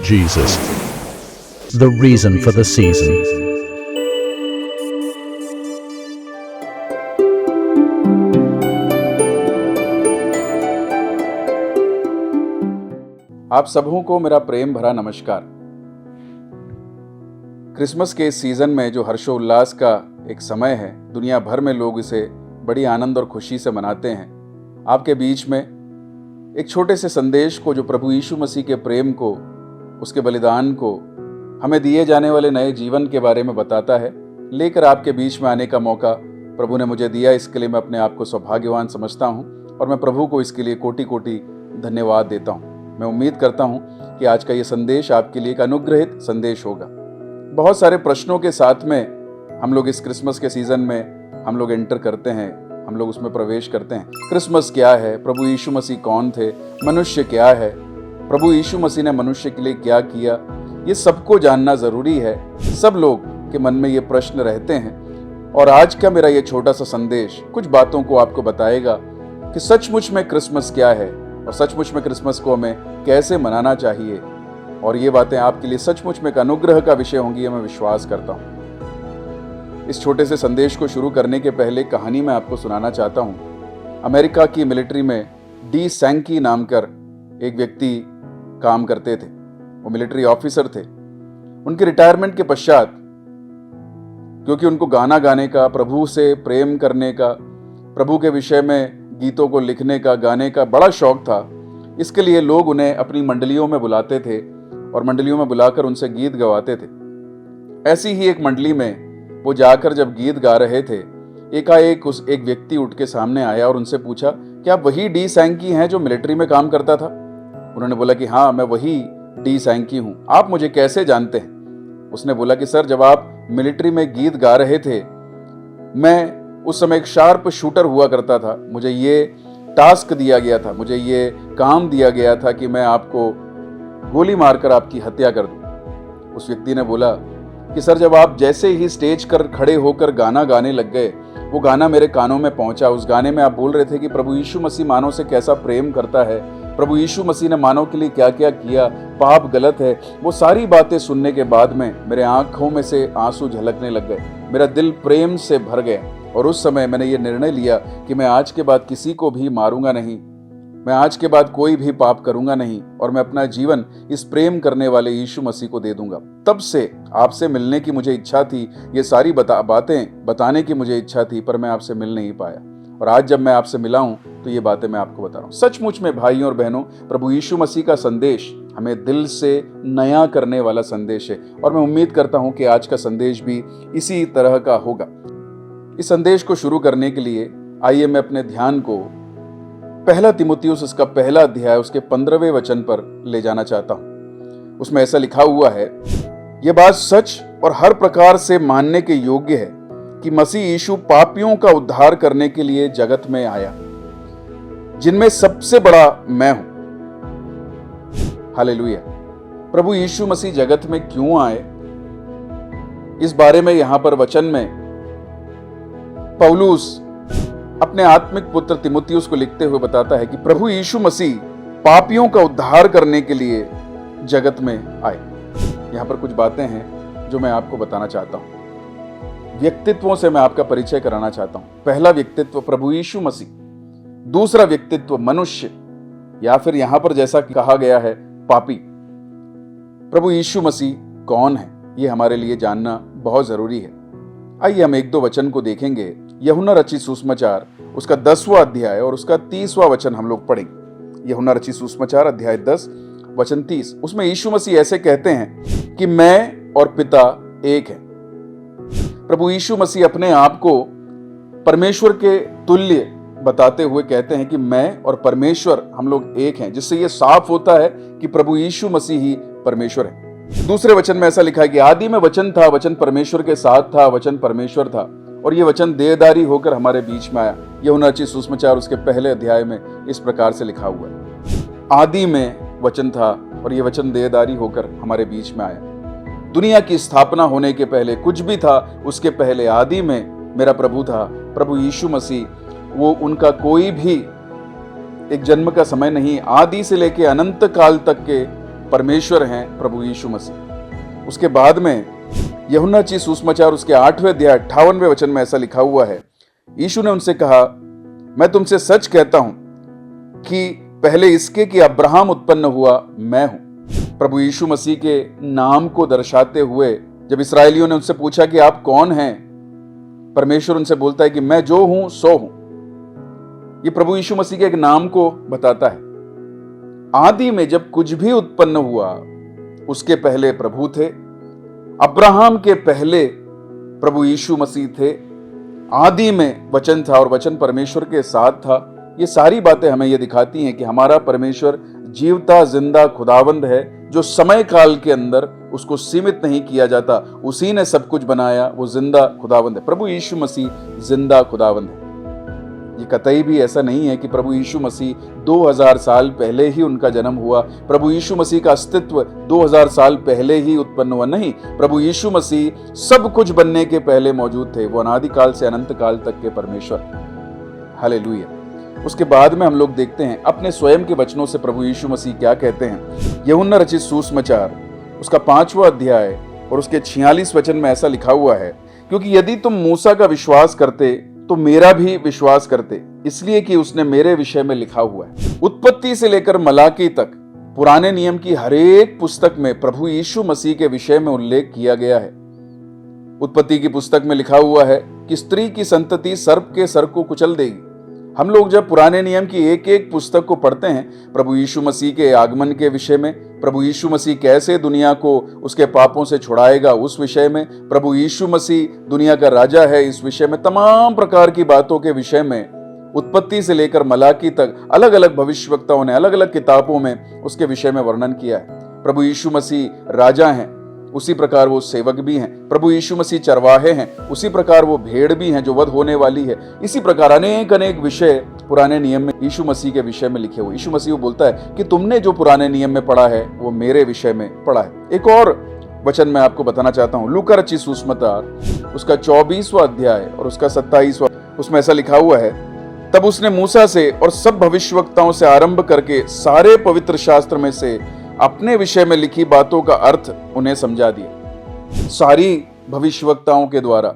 Jesus, the reason for the season. आप सबों को मेरा प्रेम भरा नमस्कार। क्रिसमस के इस सीजन में जो हर्षोल्लास का एक समय है, दुनिया भर में लोग इसे बड़ी आनंद और खुशी से मनाते हैं। आपके बीच में एक छोटे से संदेश को, जो प्रभु यीशु मसीह के प्रेम को, उसके बलिदान को, हमें दिए जाने वाले नए जीवन के बारे में बताता है, लेकर आपके बीच में आने का मौका प्रभु ने मुझे दिया। इसके लिए मैं अपने आप को सौभाग्यवान समझता हूँ और मैं प्रभु को इसके लिए कोटि कोटि धन्यवाद देता हूँ। मैं उम्मीद करता हूँ कि आज का ये संदेश आपके लिए एक अनुग्रहित संदेश होगा। बहुत सारे प्रश्नों के साथ में हम लोग इस क्रिसमस के सीजन में हम लोग एंटर करते हैं, हम लोग उसमें प्रवेश करते हैं। क्रिसमस क्या है? प्रभु यीशु मसीह कौन थे? मनुष्य क्या है? प्रभु यीशु मसीह ने मनुष्य के लिए क्या किया? ये सबको जानना जरूरी है। सब लोग के मन में ये प्रश्न रहते हैं और आज का मेरा ये छोटा सा संदेश कुछ बातों को आपको बताएगा कि सचमुच में क्रिसमस क्या है और सचमुच में क्रिसमस को हमें कैसे मनाना चाहिए। और ये बातें आपके लिए सचमुच में एक अनुग्रह का विषय होंगी, ये मैं विश्वास करता हूँ। इस छोटे से संदेश को शुरू करने के पहले कहानी मैं आपको सुनाना चाहता हूँ। अमेरिका की मिलिट्री में डी सैंकी नाम कर एक व्यक्ति काम करते थे। वो मिलिट्री ऑफिसर थे। उनके रिटायरमेंट के पश्चात, क्योंकि उनको गाना गाने का, प्रभु से प्रेम करने का, प्रभु के विषय में गीतों को लिखने का, गाने का बड़ा शौक था, इसके लिए लोग उन्हें अपनी मंडलियों में बुलाते थे और मंडलियों में बुलाकर उनसे गीत गवाते थे। ऐसी ही एक मंडली में वो जाकर जब गीत गा रहे थे, एकाएक एक व्यक्ति उठ के सामने आया और उनसे पूछा, क्या आप वही डी सैंकी हैं जो मिलिट्री में काम करता था? उन्होंने बोला कि हाँ, मैं वही डी सैंकी हूँ। आप मुझे कैसे जानते हैं? उसने बोला कि सर, जब आप मिलिट्री में गीत गा रहे थे, मैं उस समय एक शार्प शूटर हुआ करता था। मुझे ये टास्क दिया गया था, मुझे ये काम दिया गया था कि मैं आपको गोली मारकर आपकी हत्या कर दूं। उस व्यक्ति ने बोला कि सर, जब आप जैसे ही स्टेज पर खड़े होकर गाना गाने लग गए, वो गाना मेरे कानों में पहुंचा। उस गाने में आप बोल रहे थे कि प्रभु यीशु मसीह मानव से कैसा प्रेम करता है, प्रभु यीशु मसीह ने मानव के लिए क्या क्या किया, पाप गलत है। वो सारी बातें सुनने के बाद में मेरे आंखों में से आंसू झलकने लग गए, मेरा दिल प्रेम से भर गया। और उस समय मैंने ये निर्णय लिया कि मैं आज के बाद किसी को भी मारूंगा नहीं, मैं आज के बाद कोई भी पाप करूंगा नहीं और मैं अपना जीवन इस प्रेम करने वाले यीशु मसीह को दे दूंगा। तब से आपसे मिलने की मुझे इच्छा थी, ये सारी बातें बताने की मुझे इच्छा थी, पर मैं आपसे मिल नहीं पाया। और आज जब मैं आपसे मिला हूं तो ये बातें मैं आपको बता रहा हूं। सचमुच में भाइयों और बहनों, प्रभु यीशु मसीह का संदेश हमें दिल से नया करने वाला संदेश है और मैं उम्मीद करता हूं कि आज का संदेश भी इसी तरह का होगा। इस संदेश को शुरू करने के लिए आइए मैं अपने ध्यान को पहला तीमुथियुस उसका पहला अध्याय उसके 15वें वचन पर ले जाना चाहता हूं। उसमें ऐसा लिखा हुआ है, यह बात सच और हर प्रकार से मानने के योग्य है कि मसीह यीशु पापियों का उद्धार करने के लिए जगत में आया, जिनमें सबसे बड़ा मैं हूं। हालेलुया। प्रभु यीशु मसीह जगत में क्यों आए, इस बारे में यहां पर वचन में पौलुस अपने आत्मिक पुत्र तीमुथियुस को लिखते हुए बताता है कि प्रभु यीशु मसीह पापियों का उद्धार करने के लिए जगत में आए। यहां पर कुछ बातें हैं जो मैं आपको बताना चाहता हूं। व्यक्तित्वों से मैं आपका परिचय कराना चाहता हूं। पहला व्यक्तित्व प्रभु यीशु मसीह, दूसरा व्यक्तित्व मनुष्य, या फिर यहां पर जैसा कहा गया है पापी। प्रभु यीशु मसीह कौन है, यह हमारे लिए जानना बहुत जरूरी है। आइए हम एक दो वचन को देखेंगे। यूहन्ना रचित सुसमाचार उसका 10वां अध्याय और उसका 30वां वचन हम लोग पढ़ेंगे। यूहन्ना रचित सुसमाचार अध्याय 10 वचन 30। उसमें यीशु मसीह ऐसे कहते हैं कि मैं और पिता एक हैं। प्रभु यीशु मसीह अपने आप को परमेश्वर के तुल्य बताते हुए कहते हैं कि मैं और परमेश्वर हम लोग एक हैं, जिससे यह साफ होता है कि प्रभु यीशु मसीह ही परमेश्वर है। दूसरे वचन में ऐसा लिखा है कि आदि में वचन था, वचन परमेश्वर के साथ था, वचन परमेश्वर था और ये वचन देहधारी होकर हमारे बीच में आया। यूहन्ना रचित सुसमाचार उसके पहले अध्याय में इस प्रकार से लिखा हुआ है, आदि में वचन था और ये वचन देहधारी होकर हमारे बीच में आया। दुनिया की स्थापना होने के पहले कुछ भी था, उसके पहले आदि में मेरा प्रभु था, प्रभु यीशु मसीह। वो उनका कोई भी एक जन्म का समय नहीं, आदि से लेके अनंत काल तक के परमेश्वर हैं प्रभु यीशु मसीह। उसके बाद में यूहन्ना रचित सुसमाचार उसके 8वें अध्याय 58वें वचन में ऐसा लिखा हुआ है, यीशु ने उनसे कहा, मैं तुमसे सच कहता हूं कि पहले इसके कि अब्राहम उत्पन्न हुआ मैं हूं। प्रभु यीशु मसीह के नाम को दर्शाते हुए जब इस्राएलियों ने उनसे पूछा कि आप कौन हैं, परमेश्वर उनसे बोलता है कि मैं जो हूं सो हूं। ये प्रभु यीशु मसीह के एक नाम को बताता है। आदि में जब कुछ भी उत्पन्न हुआ उसके पहले प्रभु थे। अब्राहम के पहले प्रभु यीशु मसीह थे। आदि में वचन था और वचन परमेश्वर के साथ था। ये सारी बातें हमें ये दिखाती हैं कि हमारा परमेश्वर जीवता जिंदा खुदावंद है, जो समय काल के अंदर उसको सीमित नहीं किया जाता। उसी ने सब कुछ बनाया, वो जिंदा खुदावंद है। प्रभु यीशु मसीह जिंदा खुदावंद है। ये कतई भी ऐसा नहीं है कि प्रभु यीशु मसीह 2000 साल पहले ही उनका जन्म हुआ, प्रभु यीशु मसीह का अस्तित्व 2000 साल पहले ही उत्पन्न हुआ। नहीं, प्रभु यीशु मसीह सब कुछ बनने के पहले मौजूद थे। वो अनादि काल से अनंत काल तक के परमेश्वर। हालेलुया। उसके बाद में हम लोग देखते हैं अपने स्वयं के वचनों से प्रभु यीशु मसीह क्या कहते हैं। यूहन्ना रचित सुसमाचार उसका 5वां अध्याय और उसके 46 वचन में ऐसा लिखा हुआ है, क्योंकि यदि तुम मूसा का विश्वास करते तो मेरा भी विश्वास करते, इसलिए कि उसने मेरे विषय में लिखा हुआ है। उत्पत्ति से लेकर मलाकी तक पुराने नियम की हर एक पुस्तक में प्रभु यीशु मसीह के विषय में उल्लेख किया गया है। उत्पत्ति की पुस्तक में लिखा हुआ है कि स्त्री की संतति सर्प के सर को कुचल देगी। हम लोग जब पुराने नियम की एक एक पुस्तक को पढ़ते हैं, प्रभु यीशु मसीह के आगमन के विषय में, प्रभु यीशु मसीह कैसे दुनिया को उसके पापों से छुड़ाएगा उस विषय में, प्रभु यीशु मसीह दुनिया का राजा है इस विषय में, तमाम प्रकार की बातों के विषय में उत्पत्ति से लेकर मलाकी तक अलग अलग भविष्यवक्ताओं ने अलग अलग किताबों में उसके विषय में वर्णन किया है। प्रभु यीशु मसीह राजा हैं, उसी प्रकार वो सेवक भी हैं। प्रभु यीशु मसीह चरवाहे हैं, उसी प्रकार वो भेड़ भी हैं जो वध होने वाली है। इसी प्रकार अनेक अनेक विषय पुराने नियम में यीशु मसीह के विषय में लिखे हुए। यीशु मसीह बोलता है कि तुमने जो पुराने नियम में पढ़ा है वो मेरे विषय में पढ़ा है। एक और वचन मैं आपको बताना चाहता हूँ, लूका रचित सुसमाचार उसका 24वां अध्याय और उसका 27वां, उसमें ऐसा लिखा हुआ है, तब उसने मूसा से और सब भविष्यवक्ताओं से आरंभ करके सारे पवित्र शास्त्र में से अपने विषय में लिखी बातों का अर्थ उन्हें समझा दिया। सारी भविष्यवक्ताओं के द्वारा,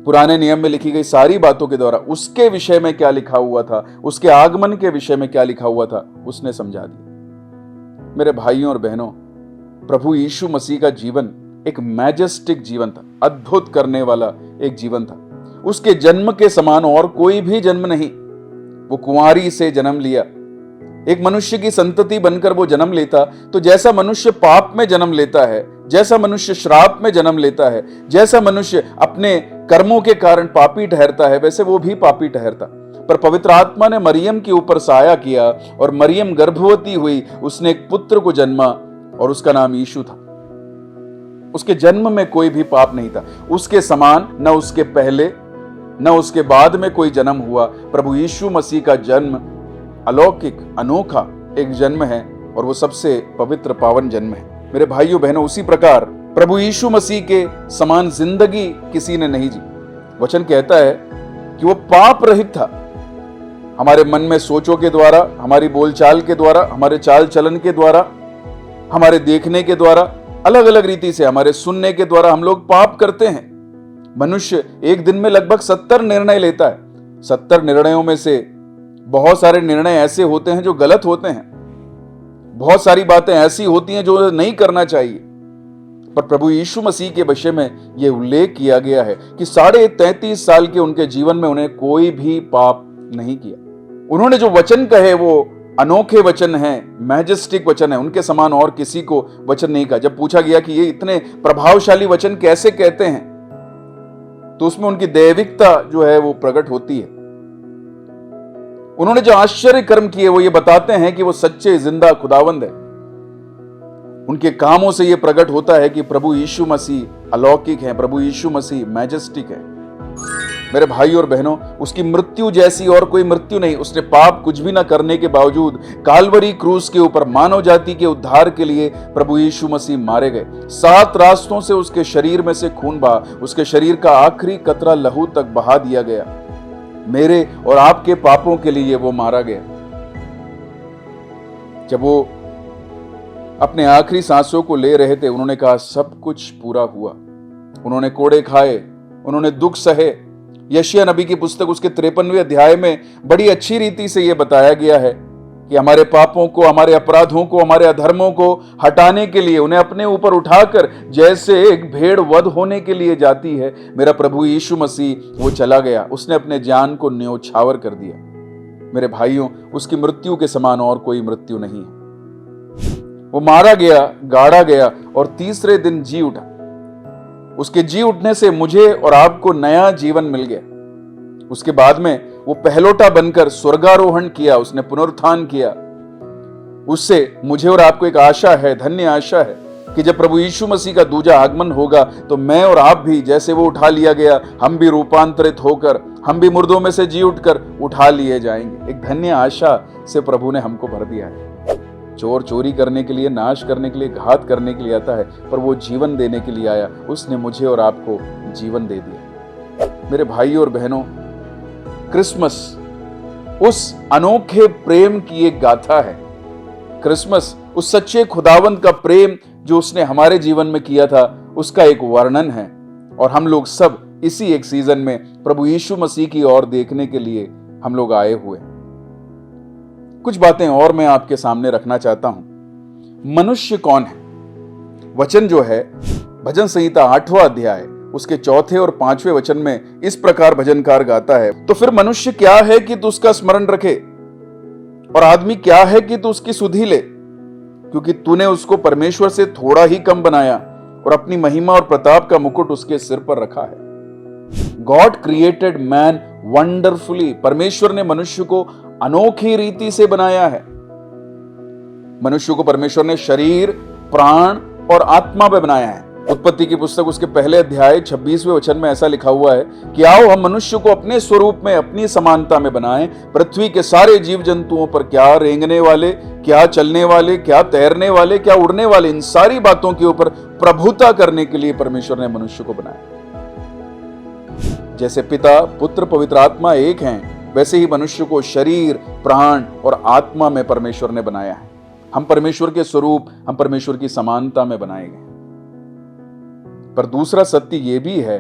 पुराने नियम में लिखी गई सारी बातों के द्वारा उसके विषय में क्या लिखा हुआ था, उसके आगमन के विषय में क्या लिखा हुआ था, उसने समझा दिया। मेरे भाइयों और बहनों, प्रभु यीशु मसीह का जीवन एक मैजेस्टिक जीवन था, अद्भुत करने वाला एक जीवन था। उसके जन्म के समान और कोई भी जन्म नहीं। वो कुंवारी से जन्म लिया, एक मनुष्य की संतति बनकर वो जन्म लेता। तो जैसा मनुष्य पाप में जन्म लेता है, जैसा मनुष्य श्राप में जन्म लेता है, जैसा मनुष्य अपने कर्मों के कारण पापी ठहरता है, वैसे वो भी पापी ठहरता। पर पवित्र आत्मा ने मरियम के ऊपर साया किया और मरियम गर्भवती हुई, उसने एक पुत्र को जन्मा और उसका नाम यीशु था। उसके जन्म में कोई भी पाप नहीं था। उसके समान न उसके पहले न उसके बाद में कोई जन्म हुआ। प्रभु यीशु मसीह का जन्म अलौकिक अनोखा एक जन्म है और वो सबसे पवित्र पावन जन्म है। मेरे भाइयों बहनों, उसी प्रकार प्रभु यीशु मसीह के समान जिंदगी किसी ने नहीं जी। वचन कहता है कि वो पाप रहित था। हमारे मन में सोचों के द्वारा, हमारी बोलचाल के द्वारा, हमारे चाल चलन के द्वारा, हमारे देखने के द्वारा, अलग अलग रीति से हमारे सुनने के द्वारा हम लोग पाप करते हैं। मनुष्य एक दिन में लगभग 70 निर्णय लेता है। 70 निर्णयों में से बहुत सारे निर्णय ऐसे होते हैं जो गलत होते हैं। बहुत सारी बातें ऐसी होती हैं जो नहीं करना चाहिए। पर प्रभु यीशु मसीह के विषय में यह उल्लेख किया गया है कि 33.5 साल के उनके जीवन में उन्हें कोई भी पाप नहीं किया। उन्होंने जो वचन कहे वो अनोखे वचन हैं, मैजेस्टिक वचन है। उनके समान और किसी को वचन नहीं कहा। जब पूछा गया कि ये इतने प्रभावशाली वचन कैसे कहते हैं, तो उसमें उनकी दैविकता जो है वो प्रकट होती है। उन्होंने जो आश्चर्य कर्म किए वो ये बताते हैं कि वो सच्चे जिंदा खुदावंद है। उनके कामों से ये प्रकट होता है कि प्रभु यीशु मसीह अलौकिक है, प्रभु यीशु मसीह मैजेस्टिक है। मेरे भाई और बहनों, उसकी मृत्यु जैसी और कोई मृत्यु नहीं। उसने पाप कुछ भी ना करने के बावजूद काल्वरी क्रूस के ऊपर मानव जाति के उद्धार के लिए प्रभु यीशु मसीह मारे गए। 7 रास्तों से उसके शरीर में से खून बहा, उसके शरीर का आखिरी कतरा लहू तक बहा दिया गया। मेरे और आपके पापों के लिए वो मारा गया। जब वो अपने आखिरी सांसों को ले रहे थे, उन्होंने कहा सब कुछ पूरा हुआ। उन्होंने कोड़े खाए, उन्होंने दुख सहे। यशायाह नबी की पुस्तक उसके 53वें अध्याय में बड़ी अच्छी रीति से यह बताया गया है कि हमारे पापों को, हमारे अपराधों को, हमारे अधर्मों को हटाने के लिए, उन्हें अपने ऊपर उठाकर जैसे एक भेड़ वध होने के लिए जाती है, मेरा प्रभु यीशु मसीह वो चला गया। उसने अपने जान को न्योछावर कर दिया। मेरे भाइयों, उसकी मृत्यु के समान और कोई मृत्यु नहीं है। वो मारा गया, गाड़ा गया और तीसरे दिन जी उठा। उसके जी उठने से मुझे और आपको नया जीवन मिल गया। उसके बाद में वो पहलोटा बनकर स्वर्गारोहण किया, उसने पुनरुत्थान किया। उससे मुझे और आपको एक आशा है, धन्य आशा है कि जब प्रभु यीशु मसीह का दूजा आगमन होगा तो मैं और आप भी, जैसे वो उठा लिया गया, हम भी रूपांतरित होकर, हम भी मुर्दों में से जी उठकर उठा लिए जाएंगे। एक धन्य आशा से प्रभु ने हमको भर दिया है। चोर चोरी करने के लिए, नाश करने के लिए, घात करने के लिए आता है, पर वो जीवन देने के लिए आया। उसने मुझे और आपको जीवन दे दिया। मेरे भाइयों और बहनों, क्रिसमस उस अनोखे प्रेम की एक गाथा है। क्रिसमस उस सच्चे खुदावंद का प्रेम जो उसने हमारे जीवन में किया था, उसका एक वर्णन है। और हम लोग सब इसी एक सीजन में प्रभु यीशु मसीह की ओर देखने के लिए हम लोग आए हुए। कुछ बातें और मैं आपके सामने रखना चाहता हूं। मनुष्य कौन है? वचन जो है, भजन संहिता 8वां अध्याय उसके 4 और 5वें वचन में इस प्रकार भजनकार गाता है, तो फिर मनुष्य क्या है कि तू उसका स्मरण रखे, और आदमी क्या है कि तू उसकी सुधि ले, क्योंकि तूने उसको परमेश्वर से थोड़ा ही कम बनाया और अपनी महिमा और प्रताप का मुकुट उसके सिर पर रखा है। God created man wonderfully. परमेश्वर ने मनुष्य को अनोखी रीति से बनाया है। मनुष्य को परमेश्वर ने शरीर, प्राण और आत्मा में बनाया है। उत्पत्ति की पुस्तक उसके पहले अध्याय 26वें वचन में ऐसा लिखा हुआ है कि आओ हम मनुष्य को अपने स्वरूप में, अपनी समानता में बनाएं। पृथ्वी के सारे जीव जंतुओं पर, क्या रेंगने वाले, क्या चलने वाले, क्या तैरने वाले, क्या उड़ने वाले, इन सारी बातों के ऊपर प्रभुता करने के लिए परमेश्वर ने मनुष्य को बनाया। जैसे पिता, पुत्र, पवित्र आत्मा एक हैं, वैसे ही मनुष्य को शरीर, प्राण और आत्मा में परमेश्वर ने बनाया है। हम परमेश्वर के स्वरूप, हम परमेश्वर की समानता में बनाए गए। पर दूसरा सत्य यह भी है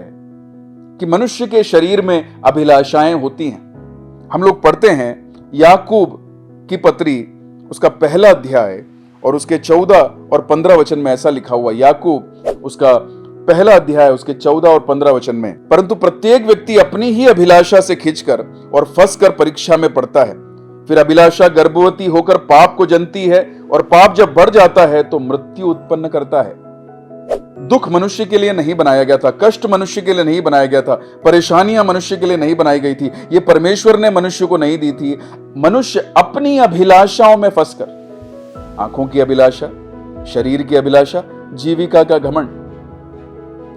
कि मनुष्य के शरीर में अभिलाषाएं होती हैं। हम लोग पढ़ते हैं याकूब की पत्री उसका पहला अध्याय और उसके 14 और 15 वचन में ऐसा लिखा हुआ। याकूब उसका पहला अध्याय उसके 14 और 15 वचन में, परंतु प्रत्येक व्यक्ति अपनी ही अभिलाषा से खिंचकर और फंसकर परीक्षा में पड़ता है। फिर अभिलाषा गर्भवती होकर पाप को जनती है, और पाप जब बढ़ जाता है तो मृत्यु उत्पन्न करता है। दुख मनुष्य के लिए नहीं बनाया गया था, कष्ट मनुष्य के लिए नहीं बनाया गया था, परेशानियां मनुष्य के लिए नहीं बनाई गई थी, ये परमेश्वर ने मनुष्य को नहीं दी थी। मनुष्य अपनी अभिलाषाओं में फंसकर, आंखों की अभिलाषा, शरीर की अभिलाषा, जीविका का घमंड।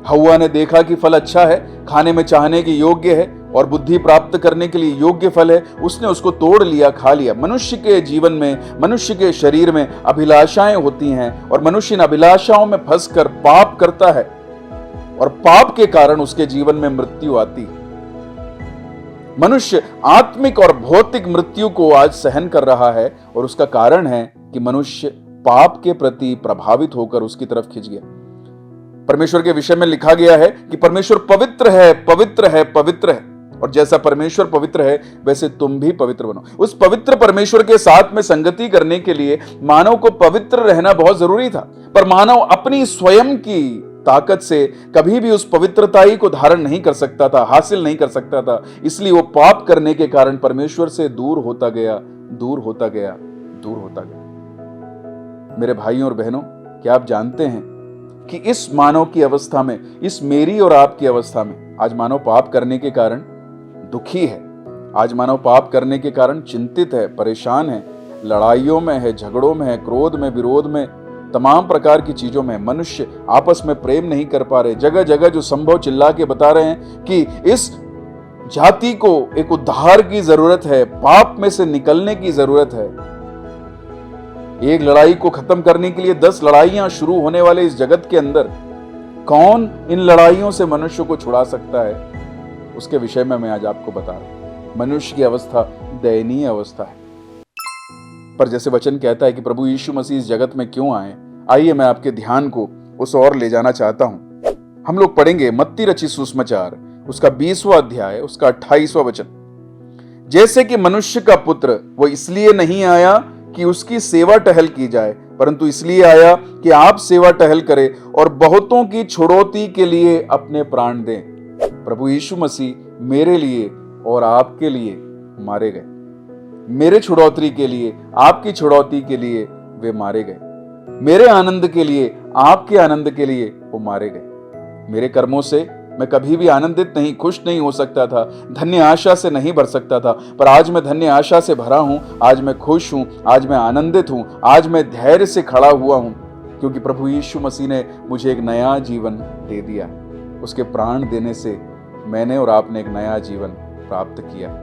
हव्वा ने देखा कि फल अच्छा है, खाने में चाहने के योग्य है और बुद्धि प्राप्त करने के लिए योग्य फल है, उसने उसको तोड़ लिया, खा लिया। मनुष्य के जीवन में, मनुष्य के शरीर में अभिलाषाएं होती हैं और मनुष्य इन अभिलाषाओं में फंसकर पाप करता है और पाप के कारण उसके जीवन में मृत्यु आती है। मनुष्य आत्मिक और भौतिक मृत्यु को आज सहन कर रहा है और उसका कारण है कि मनुष्य पाप के प्रति प्रभावित होकर उसकी तरफ खिंच गया। परमेश्वर के विषय में लिखा गया है कि परमेश्वर पवित्र है, पवित्र है, पवित्र है, और जैसा परमेश्वर पवित्र है वैसे तुम भी पवित्र बनो। उस पवित्र परमेश्वर के साथ में संगति करने के लिए मानव को पवित्र रहना बहुत जरूरी था, पर मानव अपनी स्वयं की ताकत से कभी भी उस पवित्रता ही को धारण नहीं कर सकता था, हासिल नहीं कर सकता था। इसलिए वो पाप करने के कारण परमेश्वर से दूर होता गया, दूर होता गया, दूर होता गया। मेरे भाइयों और बहनों, क्या आप जानते हैं कि इस मानव की अवस्था में, इस मेरी और आपकी अवस्था में, आज मानव पाप करने के कारण दुखी है, आज मानव पाप करने के कारण चिंतित है, परेशान है, लड़ाइयों में है, झगड़ों में है, क्रोध में, विरोध में, तमाम प्रकार की चीजों में। मनुष्य आपस में प्रेम नहीं कर पा रहे। जगह जगह जो संभव चिल्ला के बता रहे हैं कि इस जाति को एक उद्धार की जरूरत है, पाप में से निकलने की जरूरत है। एक लड़ाई को खत्म करने के लिए 10 लड़ाइयां शुरू होने वाले इस जगत के अंदर कौन इन लड़ाइयों से मनुष्य को छुड़ा सकता है, उसके विषय में मैं आज आपको बता रहा हूं। मनुष्य की अवस्था दयनीय अवस्था है। पर जैसे वचन कहता है कि प्रभु यीशु मसीह इस जगत में क्यों आए, आइए मैं आपके ध्यान को उस ओर ले जाना चाहता हूं। हम लोग पढ़ेंगे मत्ती रचित सुसमाचार, उसका 20वां अध्याय, उसका 28वां वचन। जैसे कि मनुष्य का पुत्र वो इसलिए नहीं आया कि उसकी सेवा टहल की जाए, परंतु इसलिए आया कि आप सेवा टहल करें और बहुतों की छुड़ौती के लिए अपने प्राण दें। प्रभु यीशु मसीह मेरे लिए और आपके लिए मारे गए, मेरे छुड़ौती के लिए, आपकी छुड़ौती के लिए वे मारे गए, मेरे आनंद के लिए, आपके आनंद के लिए वो मारे गए। मेरे कर्मों से मैं कभी भी आनंदित नहीं, खुश नहीं हो सकता था, धन्य आशा से नहीं भर सकता था, पर आज मैं धन्य आशा से भरा हूं, आज मैं खुश हूं, आज मैं आनंदित हूं, आज मैं धैर्य से खड़ा हुआ हूं, क्योंकि प्रभु यीशु मसीह ने मुझे एक नया जीवन दे दिया। उसके प्राण देने से मैंने और आपने एक नया जीवन प्राप्त किया।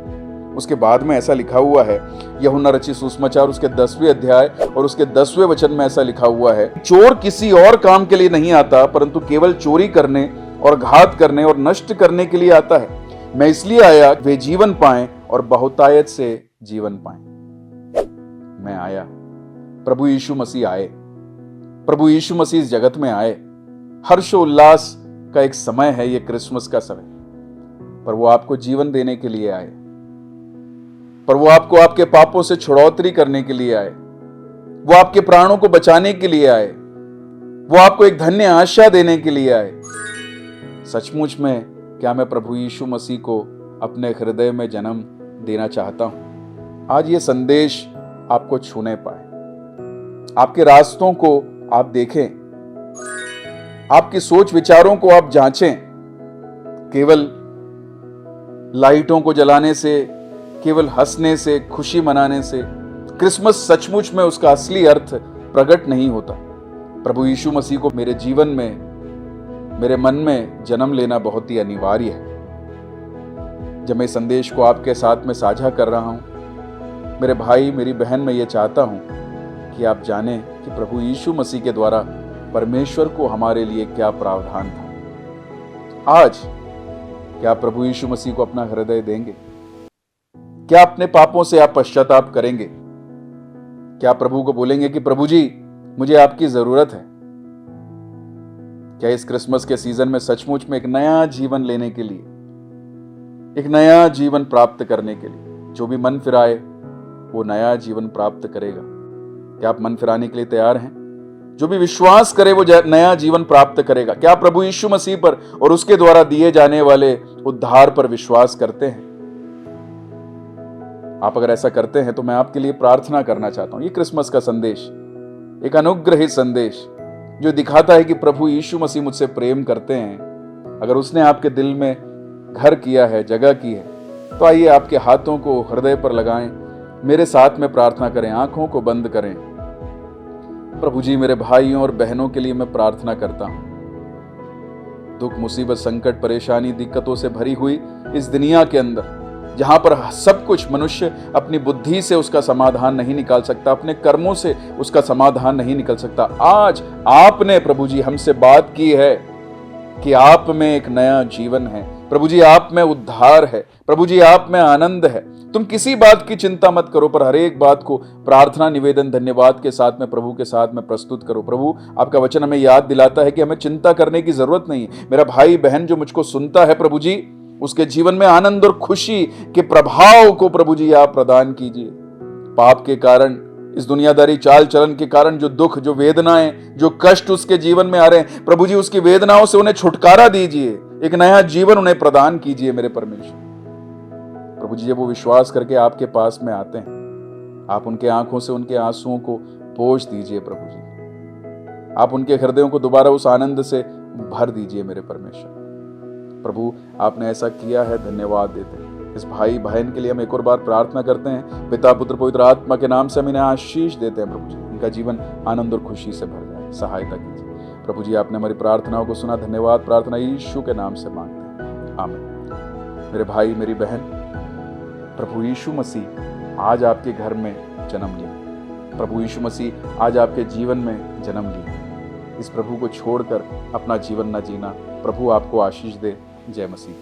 उसके बाद में ऐसा लिखा हुआ है, यूहन्ना रचित सुसमाचार उसके 10वें अध्याय और उसके 10वें वचन में ऐसा लिखा हुआ है, चोर किसी और काम के लिए नहीं आता, परंतु केवल चोरी करने और घात करने और नष्ट करने के लिए आता है। मैं इसलिए आया वे जीवन पाएं और बहुतायत से जीवन पाएं। मैं आया, प्रभु यीशु मसीह आए, प्रभु यीशु मसीह इस जगत में आए। हर्षोल्लास का एक समय है ये क्रिसमस का समय, पर वो आपको जीवन देने के लिए आए, पर वो आपको आपके पापों से छुड़ौती करने के लिए आए, वो आपके प्राणों को बचाने के लिए आए, वो आपको एक धन्य आशा देने के लिए आए। सचमुच में क्या मैं प्रभु यीशु मसीह को अपने हृदय में जन्म देना चाहता हूं। आज ये संदेश आपको छूने पाए, आपके रास्तों को आप देखें, आपकी सोच विचारों को आप जांचें। केवल लाइटों को जलाने से, केवल हंसने से, खुशी मनाने से क्रिसमस सचमुच में उसका असली अर्थ प्रकट नहीं होता। प्रभु यीशु मसीह को मेरे जीवन में, मेरे मन में जन्म लेना बहुत ही अनिवार्य है। जब मैं इस संदेश को आपके साथ में साझा कर रहा हूं, मेरे भाई, मेरी बहन, मैं ये चाहता हूं कि आप जानें कि प्रभु यीशु मसीह के द्वारा परमेश्वर को हमारे लिए क्या प्रावधान था। आज क्या आप प्रभु यीशु मसीह को अपना हृदय देंगे? क्या अपने पापों से आप पश्चाताप करेंगे? क्या प्रभु को बोलेंगे कि प्रभु जी मुझे आपकी जरूरत है? क्या इस क्रिसमस के सीजन में सचमुच में एक नया जीवन लेने के लिए, एक नया जीवन प्राप्त करने के लिए, जो भी मन फिराए वो नया जीवन प्राप्त करेगा? क्या आप मन फिराने के लिए तैयार हैं? जो भी विश्वास करे वो नया जीवन प्राप्त करेगा। क्या प्रभु यीशु मसीह पर और उसके द्वारा दिए जाने वाले उद्धार पर विश्वास करते हैं? आप अगर ऐसा करते हैं तो मैं आपके लिए प्रार्थना करना चाहता हूं। ये क्रिसमस का संदेश एक अनुग्रहित संदेश जो दिखाता है कि प्रभु यीशु मसीह मुझसे प्रेम करते हैं। अगर उसने आपके दिल में घर किया है, जगह की है, तो आइए आपके हाथों को हृदय पर लगाएं, मेरे साथ में प्रार्थना करें, आंखों को बंद करें। प्रभु जी, मेरे भाइयों और बहनों के लिए मैं प्रार्थना करता हूं। दुख, मुसीबत, संकट, परेशानी, दिक्कतों से भरी हुई इस दुनिया के अंदर, जहां पर सब कुछ मनुष्य अपनी बुद्धि से उसका समाधान नहीं निकाल सकता, अपने कर्मों से उसका समाधान नहीं निकल सकता, आज आपने प्रभु जी हमसे बात की है कि आप में एक नया जीवन है। प्रभु जी आप में उद्धार है, प्रभु जी आप में आनंद है। तुम किसी बात की चिंता मत करो, पर हर एक बात को प्रार्थना, निवेदन, धन्यवाद के साथ में प्रभु के साथ में प्रस्तुत करो। प्रभु आपका वचन हमें याद दिलाता है कि हमें चिंता करने की जरूरत नहीं है। मेरा भाई बहन जो मुझको सुनता है, प्रभु जी उसके जीवन में आनंद और खुशी के प्रभाव को प्रभु जी आप प्रदान कीजिए। पाप के कारण, इस दुनियादारी चाल चलन के कारण जो दुख, जो वेदनाएं, जो कष्ट उसके जीवन में आ रहे हैं, प्रभु जी उसकी वेदनाओं से उन्हें छुटकारा दीजिए, एक नया जीवन उन्हें प्रदान कीजिए मेरे परमेश्वर। प्रभु जी जब वो विश्वास करके आपके पास में आते हैं, आप उनके आंखों से उनके आंसुओं को पोंछ दीजिए। प्रभु जी आप उनके हृदयों को दोबारा उस आनंद से भर दीजिए मेरे परमेश्वर। प्रभु आपने ऐसा किया है, धन्यवाद देते हैं। इस भाई बहन के लिए हम एक और बार प्रार्थना करते हैं, पिता पुत्र पवित्र आत्मा के नाम से हम इन्हें आशीष देते हैं। प्रभु जी इनका जीवन आनंद और खुशी से भर जाए, सहायता कीजिए। प्रभु जी आपने हमारी प्रार्थनाओं को सुना, धन्यवाद। प्रार्थना यीशु के नाम से मांगते हैं, आमीन। मेरे भाई, मेरी बहन, प्रभु यीशु मसीह आज आपके घर में जन्म लिया। प्रभु यीशु मसीह आज आपके जीवन में जन्म लिया। इस प्रभु को छोड़कर अपना जीवन न जीना। प्रभु आपको आशीष दे। जय मसीह।